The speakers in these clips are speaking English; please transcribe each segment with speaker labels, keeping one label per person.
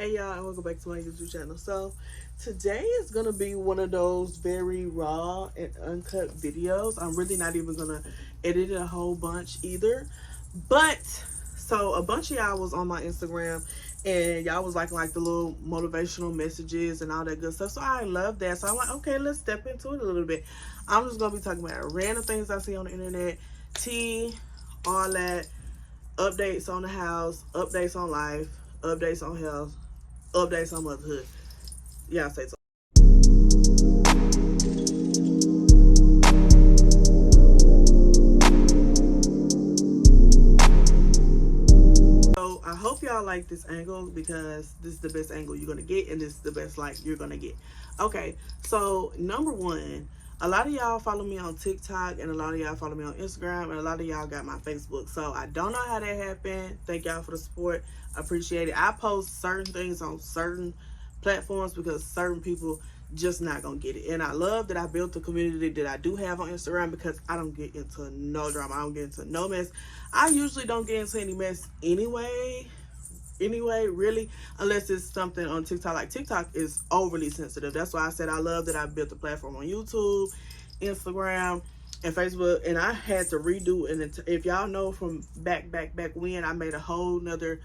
Speaker 1: Hey y'all, and welcome back to my YouTube channel. So today is gonna be one of those very raw and uncut videos. I'm really not even gonna edit it a whole bunch either. But so a bunch of y'all was on my Instagram and y'all was like the little motivational messages and all that good stuff. So I love that. So I'm like, okay, let's step into it a little bit. I'm just gonna be talking about random things I see on the internet, tea, all that, updates on the house, updates on life, updates on health, updates on motherhood. Yeah, I say so. So I hope y'all like this angle because this is the best angle you're gonna get, and this is the best like you're gonna get. Okay, so number one, a lot of y'all follow me on TikTok, and a lot of y'all follow me on Instagram, and a lot of y'all got my Facebook. So I don't know how that happened. Thank y'all for the support. I appreciate it. I post certain things on certain platforms because certain people just not gonna get it. And I love that I built the community that I do have on Instagram because I don't get into no drama. I don't get into no mess. I usually don't get into any mess anyway, really, unless it's something on TikTok. Like TikTok is overly sensitive. That's why I said I love that I built the platform on YouTube, Instagram, and Facebook. And I had to redo. And if y'all know from back when, I made a whole nother.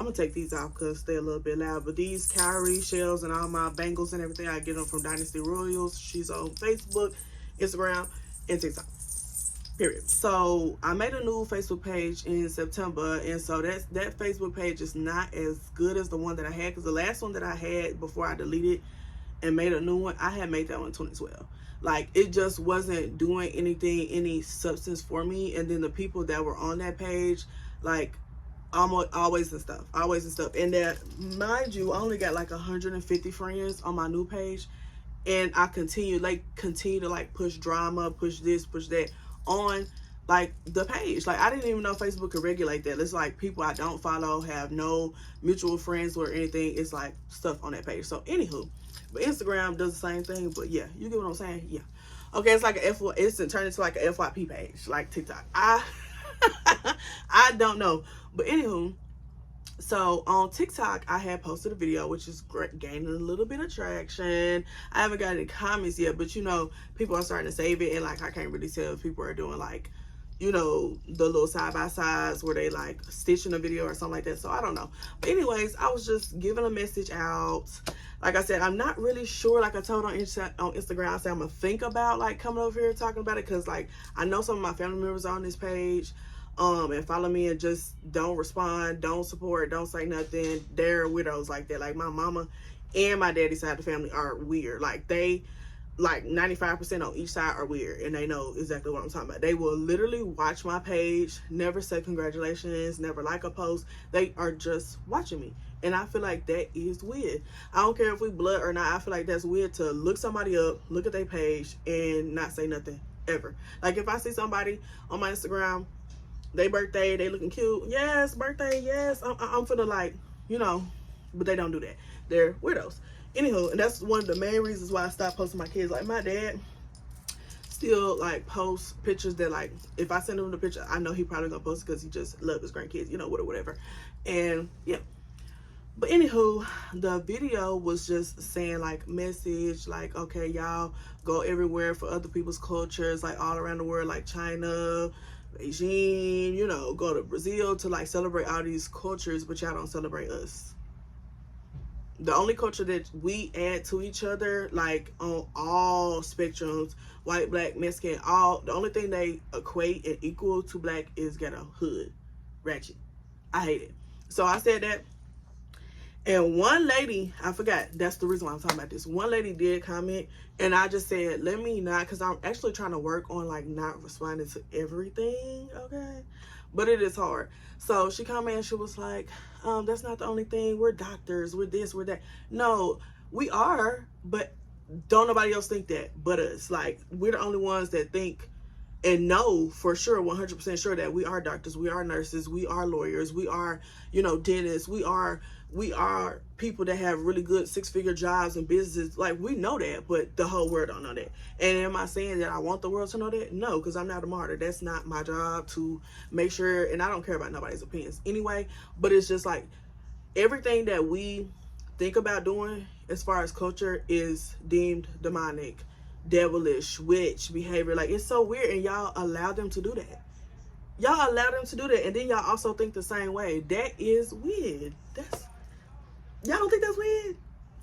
Speaker 1: I'm gonna take these off because they're a little bit loud. But these cowrie shells and all my bangles and everything, I get them from Dynasty Royals. She's on Facebook, Instagram, and TikTok. Period. So I made a new Facebook page in September, and so that Facebook page is not as good as the one that I had, because the last one that I had before I deleted and made a new one, I had made that one in 2012. Like, it just wasn't doing any substance for me. And then the people that were on that page, like, always and stuff. And that, mind you, I only got like 150 friends on my new page, and I continue to like push drama, push this, push that on like the page. Like, I didn't even know Facebook could regulate that. It's like people I don't follow, have no mutual friends or anything. It's like stuff on that page. So anywho, but Instagram does the same thing. But yeah, you get what I'm saying? Yeah. Okay, it's like it's turned into like a FYP page, like TikTok. I don't know. But anywho, so on TikTok, I had posted a video, which is great, gaining a little bit of traction. I haven't got any comments yet, but you know, people are starting to save it, and like, I can't really tell if people are doing like, you know, the little side by sides where they like stitching a video or something like that. So I don't know. But anyways, I was just giving a message out. Like I said, I'm not really sure. Like I told on Instagram, I said I'm gonna think about like coming over here and talking about it, because like I know some of my family members are on this page. And follow me and just don't respond, don't support, don't say nothing. They're widows like that. Like, my mama and my daddy's side of the family are weird. Like, they, like 95% on each side are weird, and they know exactly what I'm talking about. They will literally watch my page, never say congratulations, never like a post. They are just watching me, and I feel like that is weird. I don't care if we blood or not. I feel like that's weird to look somebody up, look at their page, and not say nothing ever. Like, if I see somebody on my Instagram, they birthday, they looking cute, yes, birthday, yes, I'm finna, like, you know, but they don't do that. They're weirdos. Anywho, and that's one of the main reasons why I stopped posting my kids. Like, my dad still like posts pictures that, like, if I send him the picture, I know he probably gonna post it because he just loves his grandkids, you know, whatever. And yeah. But anywho, the video was just saying like, message like, okay, y'all go everywhere for other people's cultures, like all around the world, like China, Beijing, you know, go to Brazil to like celebrate all these cultures, but y'all don't celebrate us. The only culture that we add to each other, like on all spectrums, white, black, Mexican, all, the only thing they equate and equal to black is ghetto, hood, ratchet. I hate it. So I said that. And one lady, I forgot, that's the reason why I'm talking about this. One lady did comment, and I just said, let me not, because I'm actually trying to work on like not responding to everything, okay? But it is hard. So she commented, she was like, that's not the only thing. We're doctors, we're this, we're that. No, we are, but don't nobody else think that but us. Like, we're the only ones that think and know for sure, 100% sure, that we are doctors, we are nurses, we are lawyers, we are, you know, dentists, we are people that have really good six-figure jobs and businesses. Like, we know that, but the whole world don't know that. And am I saying that I want the world to know that? No, because I'm not a martyr. That's not my job to make sure, and I don't care about nobody's opinions anyway. But it's just like, everything that we think about doing as far as culture is deemed demonic, devilish, witch behavior. Like, it's so weird, and y'all allow them to do that. Y'all allow them to do that, and then y'all also think the same way. That is weird. Y'all don't think that's weird?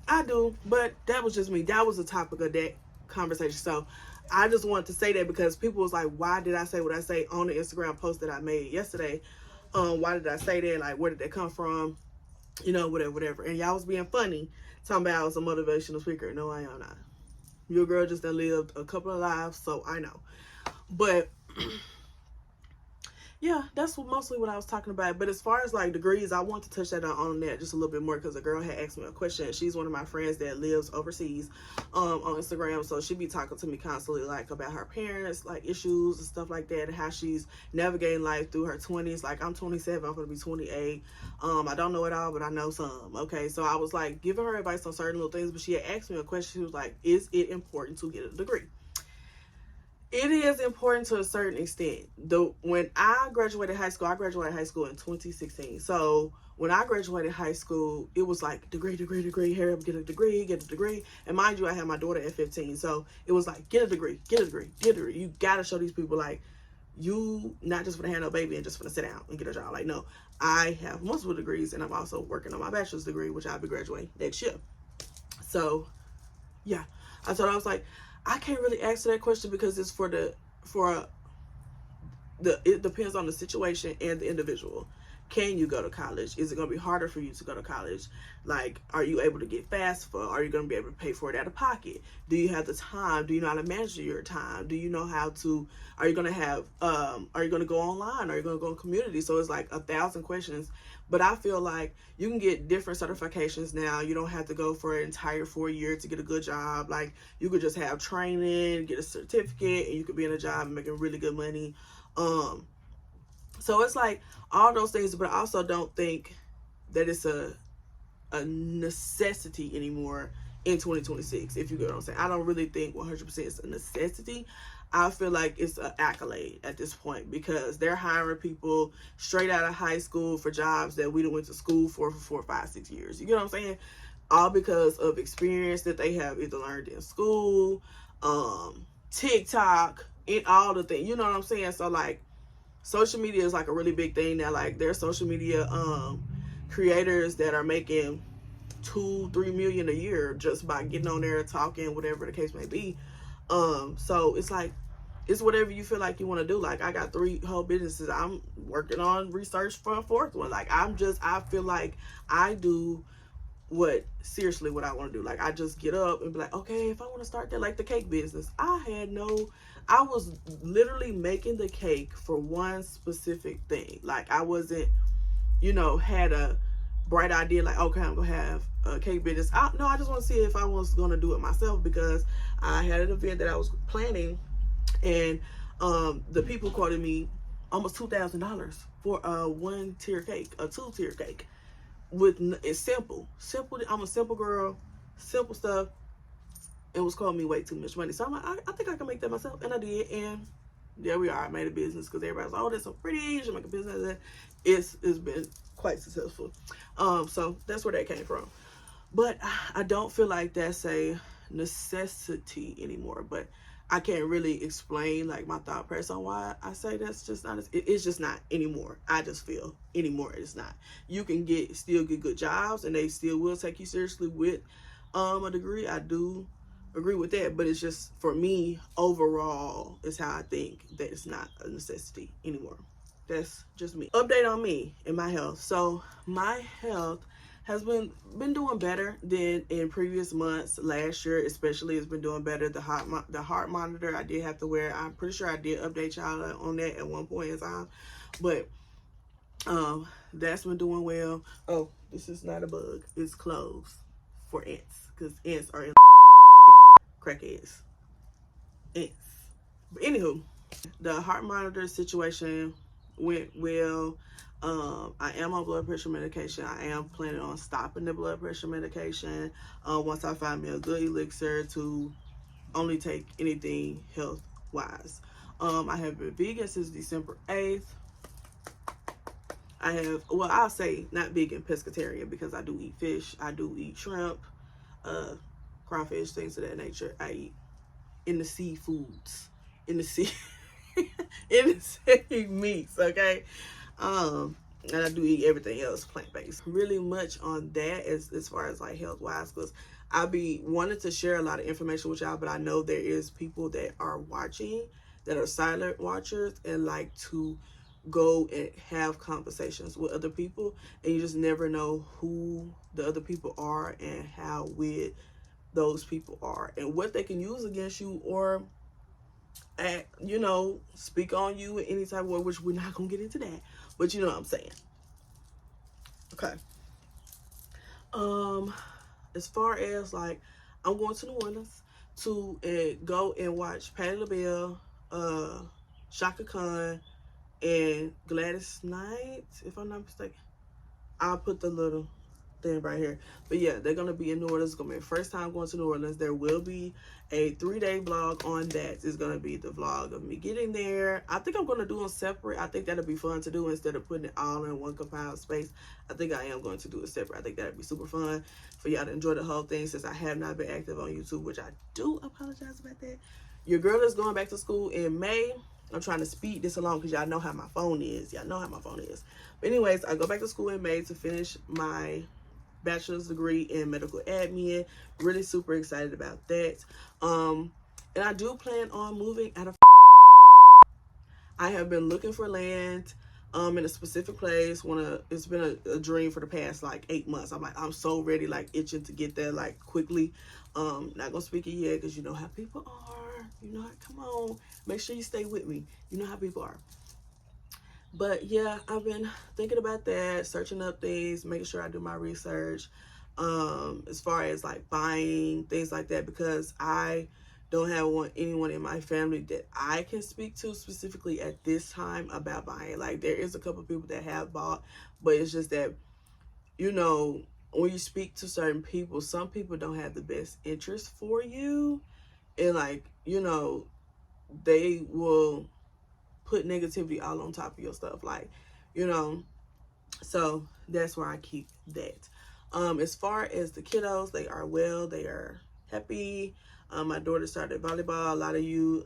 Speaker 1: I do, but that was just me. That was the topic of that conversation. So I just wanted to say that because people was like, why did I say what I say on the Instagram post that I made yesterday? Why did I say that? Like, where did that come from? You know, whatever. And y'all was being funny, talking about I was a motivational speaker. No, I am not. Your girl just done lived a couple of lives, so I know. But yeah, that's mostly what I was talking about. But as far as like degrees, I want to touch that on that just a little bit more because a girl had asked me a question. She's one of my friends that lives overseas on Instagram. So she be talking to me constantly like about her parents, like issues and stuff like that, and how she's navigating life through her 20s. Like, I'm 27, I'm going to be 28. I don't know it all, but I know some. Okay, so I was like giving her advice on certain little things, but she had asked me a question. She was like, is it important to get a degree? It is important to a certain extent. When I graduated high school in 2016. So when I graduated high school, it was like degree, hurry up, get a degree. And mind you, I had my daughter at 15. So it was like, get a degree. You gotta show these people like, you not just gonna have no baby and just gonna sit down and get a job. Like, no, I have multiple degrees, and I'm also working on my bachelor's degree, which I'll be graduating next year. So yeah, I thought, I was like, I can't really answer that question because it's it depends on the situation and the individual. Can you go to college? Is it going to be harder for you to go to college? Like, are you able to get FAFSA? Are you going to be able to pay for it out of pocket? Do you have the time? Do you know how to manage your time? Do you know how to, are you going to go online? Are you going to go in community? So it's like 1,000 questions. But I feel like you can get different certifications now. You don't have to go for an entire 4 years to get a good job. Like, you could just have training, get a certificate, and you could be in a job and making really good money. So it's like all those things, but I also don't think that it's a necessity anymore in 2026, if you get what I'm saying. I don't really think 100% it's a necessity. I feel like it's an accolade at this point because they're hiring people straight out of high school for jobs that we went to school for 4, 5, 6 years. You get what I'm saying? All because of experience that they have either learned in school, TikTok, and all the things. You know what I'm saying? So like, social media is like a really big thing now. Like, there's social media creators that are making 2-3 million a year just by getting on there, talking, whatever the case may be. So it's like, it's whatever you feel like you want to do. Like, I got 3 whole businesses. I'm working on research for a 4th one. Like, I feel like I do what I want to do. Like, I just get up and be like, okay, if I want to start that, like the cake business, I was literally making the cake for one specific thing. Like, I wasn't, had a bright idea like, okay, I'm gonna have a cake business. No, I just want to see if I was gonna do it myself because I had an event that I was planning, and the people quoted me almost $2,000 for a 1-tier cake, a 2-tier cake. It's simple. I'm a simple girl, simple stuff. It was costing me way too much money. So I'm like, I think I can make that myself. And I did. And there we are. I made a business because everybody's like, oh, that's so pretty. You should make a business. It's been quite successful. So that's where that came from. But I don't feel like that's a necessity anymore. But I can't really explain like my thought process on why I say that's just not. It's just not anymore. I just feel anymore it's not. You can still get good jobs, and they still will take you seriously with a degree. I do agree with that, but it's just, for me, overall, is how I think that it's not a necessity anymore. That's just me. Update on me and my health. So my health has been doing better than in previous months. Last year especially, it's been doing better. The heart monitor I did have to wear. I'm pretty sure I did update y'all on that at one point in time, but that's been doing well. Oh, this is not a bug, it's cloves for ants, because ants are in crackheads. Ants. But anywho, the heart monitor situation went well. I am on blood pressure medication. I am planning on stopping the blood pressure medication once I find me a good elixir to only take anything health wise. I have been vegan since December 8th. I have, well, I'll say not vegan, pescatarian, because I do eat fish. I do eat shrimp, crawfish, things of that nature. I eat in the seafoods, in the sea, in the sea meats, okay? And I do eat everything else plant-based. Really much on that as far as like health-wise, because I'll be wanting to share a lot of information with y'all, but I know there is people that are watching that are silent watchers and like to go and have conversations with other people, and you just never know who the other people are and how weird those people are and what they can use against you or you know, speak on you in any type of way, which we're not gonna get into that, but you know what I'm saying. Okay. As far as like, I'm going to New Orleans to go and watch Patti LaBelle, Shaka Khan, and Gladys Knight, if I'm not mistaken. I'll put the little thing right here. But yeah, they're gonna be in New Orleans. It's gonna be the first time going to New Orleans. There will be a 3-day vlog on that. It's gonna be the vlog of me getting there. I think I'm gonna do them separate. I think that'll be fun to do instead of putting it all in one compiled space. I think I am going to do it separate. I think that'd be super fun for y'all to enjoy the whole thing, since I have not been active on YouTube, which I do apologize about that. Your girl is going back to school in May. I'm trying to speed this along because y'all know how my phone is. Y'all know how my phone is. But anyways, I go back to school in May to finish my bachelor's degree in medical admin. Really super excited about that. And I do plan on moving out of. I have been looking for land in a specific place. It's been a dream for the past like 8 months. I'm so ready, like itching to get there like quickly. Not gonna speak it yet because you know how people are. You know how, come on, make sure you stay with me. You know how people are. But yeah, I've been thinking about that, searching up things, making sure I do my research as far as like buying things like that, because I don't have anyone in my family that I can speak to specifically at this time about buying. Like there is a couple of people that have bought, but it's just that, you know, when you speak to certain people, some people don't have the best interest for you, and like, you know, they will put negativity all on top of your stuff, like, you know. So that's where I keep that. As far as the kiddos, they are well, they are happy. My daughter started volleyball. A lot of you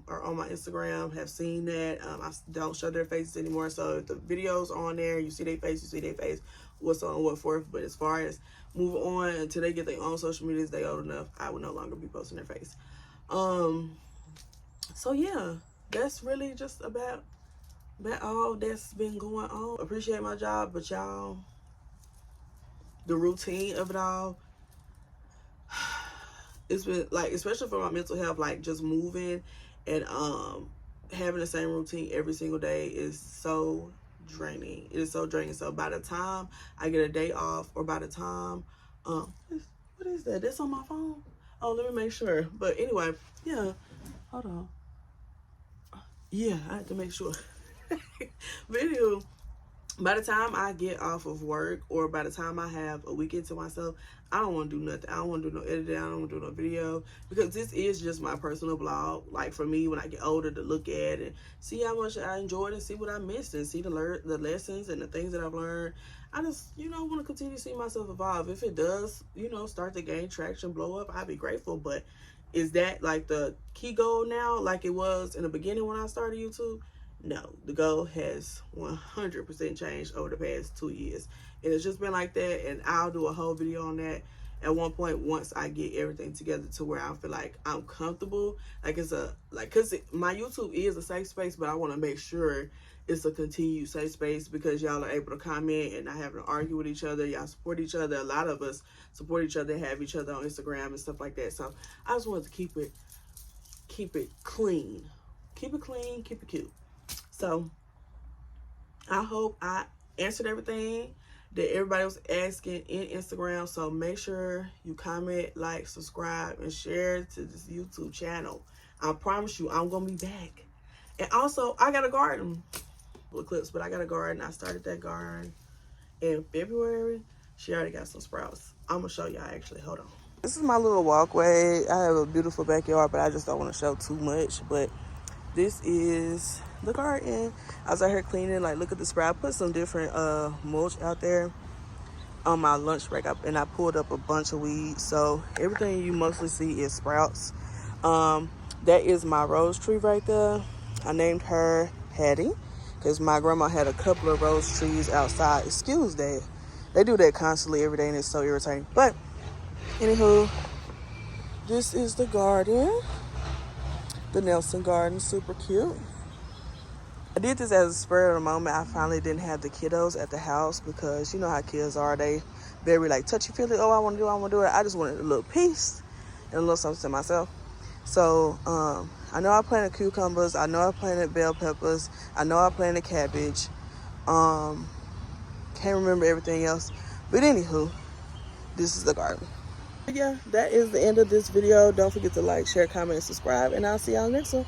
Speaker 1: are on my Instagram, have seen that. I don't show their faces anymore, so if the videos are on there, you see their face, what's on, what forth. But as far as moving on until they get their own social medias, they old enough, I will no longer be posting their face. So yeah, that's really just about all that's been going on. Appreciate my job, but y'all, the routine of it all, it's been like, especially for my mental health, like just moving and having the same routine every single day is so draining. It is so draining. So by the time I get a day off, or by the time what is that? That's on my phone? Oh, let me make sure. But anyway, yeah, hold on. Yeah, I had to make sure. But anyway, by the time I get off of work, or by the time I have a weekend to myself, I don't want to do nothing. I don't want to do no editing. I don't want to do no video, because this is just my personal blog. Like for me, when I get older, to look at and see how much I enjoyed and see what I missed and see the lessons and the things that I've learned. I just, you know, want to continue to see myself evolve. If it does, you know, start to gain traction, blow up, I'd be grateful. But is that like the key goal now, like it was in the beginning when I started YouTube? No, the goal has 100% changed over the past 2 years. And it's just been like that. And I'll do a whole video on that at one point, once I get everything together to where I feel like I'm comfortable. Like it's cause my YouTube is a safe space, but I want to make sure it's a continued safe space, because y'all are able to comment and not having to argue with each other. Y'all support each other. A lot of us support each other, have each other on Instagram and stuff like that. So I just wanted to keep it clean. Keep it clean, keep it cute. So I hope I answered everything that everybody was asking in Instagram. So make sure you comment, like, subscribe, and share to this YouTube channel. I promise you, I'm gonna be back. And also, I got a garden. Clips, but I got a garden. I started that garden in February. She already got some sprouts. I'm gonna show y'all actually. Hold on. This is my little walkway. I have a beautiful backyard, but I just don't want to show too much. But this is the garden. I was out here cleaning. Like, look at the sprout. I put some different mulch out there on my lunch break, and I pulled up a bunch of weeds. So everything you mostly see is sprouts. That is my rose tree right there. I named her Hattie because my grandma had a couple of rose trees outside. Excuse that. They do that constantly every day, and it's so irritating. But anywho, this is the garden. The Nelson garden, super cute. I did this as a spur of the moment. I finally didn't have the kiddos at the house because you know how kids are. They very like touchy-feely. Oh, I want to do it. I just wanted a little peace and a little something to myself. So I know I planted cucumbers. I know I planted bell peppers. I know I planted cabbage. Can't remember everything else. But anywho, this is the garden. Yeah, that is the end of this video. Don't forget to like, share, comment, and subscribe. And I'll see y'all next one.